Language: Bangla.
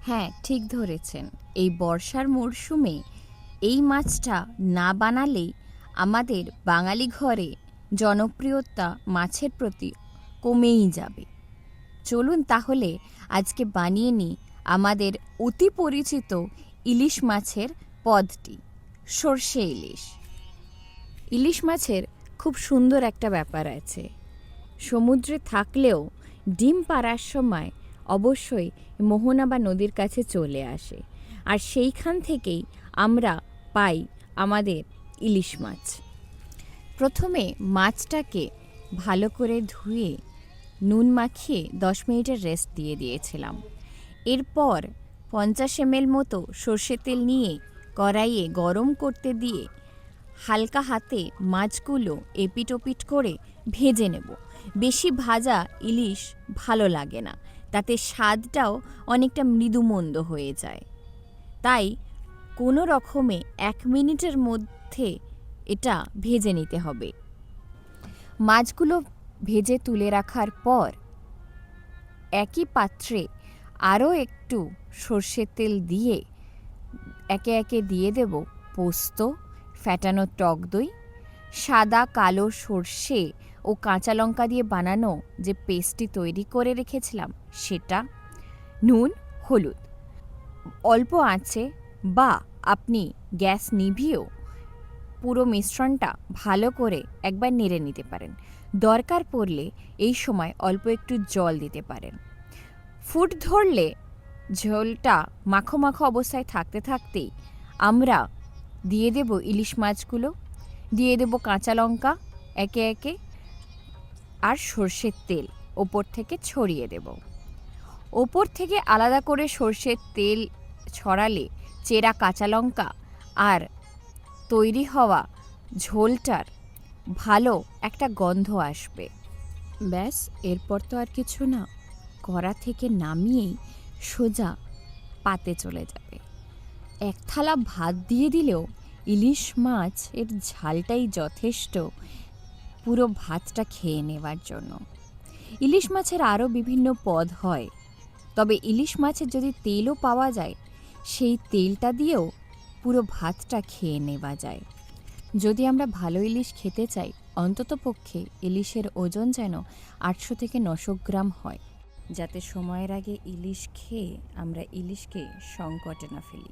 হ্যাঁ, ঠিক ধরেছেন। এই বর্ষার মরশুমে এই মাছটা না বানালেই আমাদের বাঙালি ঘরে জনপ্রিয়তা মাছের প্রতি কমেই যাবে। চলুন তাহলে আজকে বানিয়ে নিই আমাদের অতি পরিচিত ইলিশ মাছের পদটি, সর্ষে ইলিশ। ইলিশ মাছের খুব সুন্দর একটা ব্যাপার আছে। সমুদ্রে থাকলেও ডিম পাড়ার সময় অবশ্যই মোহনা বা নদীর কাছে চলে আসে, আর সেইখান থেকেই আমরা পাই আমাদের ইলিশ মাছ। প্রথমে মাছটাকে ভালো করে ধুয়ে নুন মাখিয়ে 10 মিনিটের রেস্ট দিয়ে দিয়েছিলাম। এরপর 50 ml মতো সর্ষের তেল নিয়ে কড়াইয়ে গরম করতে দিয়ে হালকা হাতে মাছগুলো এপিট ওপিট করে ভেজে নেব। বেশি ভাজা ইলিশ ভালো লাগে না, তাতে স্বাদটাও অনেকটা মৃদুমন্দ হয়ে যায়। তাই কোনো রকমে 1 মিনিটের মধ্যে এটা ভেজে নিতে হবে। মাছগুলো ভেজে তুলে রাখার পর একই পাত্রে আরও একটু সর্ষের তেল দিয়ে একে একে দিয়ে দেব পোস্ত, ফ্যাটানো টক দই, সাদা কালো সর্ষে ও কাঁচা লঙ্কা দিয়ে বানানো যে পেস্টটি তৈরি করে রেখেছিলাম সেটা, নুন, হলুদ। অল্প আঁচে বা আপনি গ্যাস নিভিয়েও পুরো মিশ্রণটা ভালো করে একবার নেড়ে নিতে পারেন। দরকার পড়লে এই সময় অল্প একটু জল দিতে পারেন। ফুট ধরলে ঝোলটা মাখো মাখো অবস্থায় থাকতে থাকতেই আমরা দিয়ে দেব ইলিশ মাছগুলো, দিয়ে দেব কাঁচা লঙ্কা একে একে, আর সর্ষের তেল ওপর থেকে ছড়িয়ে দেব। ওপর থেকে আলাদা করে সর্ষের তেল ছড়ালে চেরা কাঁচা লঙ্কা আর তৈরি হওয়া ঝোলটার ভালো একটা গন্ধ আসবে। ব্যাস, এরপর তো আর কিছু না, কড়া থেকে নামিয়েই সোজা পাতে চলে যাবে। এক থালা ভাত দিয়ে দিলেও ইলিশ মাছ এর ঝালটাই যথেষ্ট পুরো ভাতটা খেয়ে নেওয়ার জন্য। ইলিশ মাছের আরও বিভিন্ন পদ হয়, তবে ইলিশ মাছের যদি তেলও পাওয়া যায় সেই তেলটা দিয়েও পুরো ভাতটা খেয়ে নেওয়া যায়। যদি আমরা ভালো ইলিশ খেতে চাই, অন্ততপক্ষে ইলিশের ওজন যেন 800 থেকে 900 গ্রাম হয়, যাতে সময়ের আগে ইলিশ খেয়ে আমরা ইলিশকে সংকটে না ফেলি।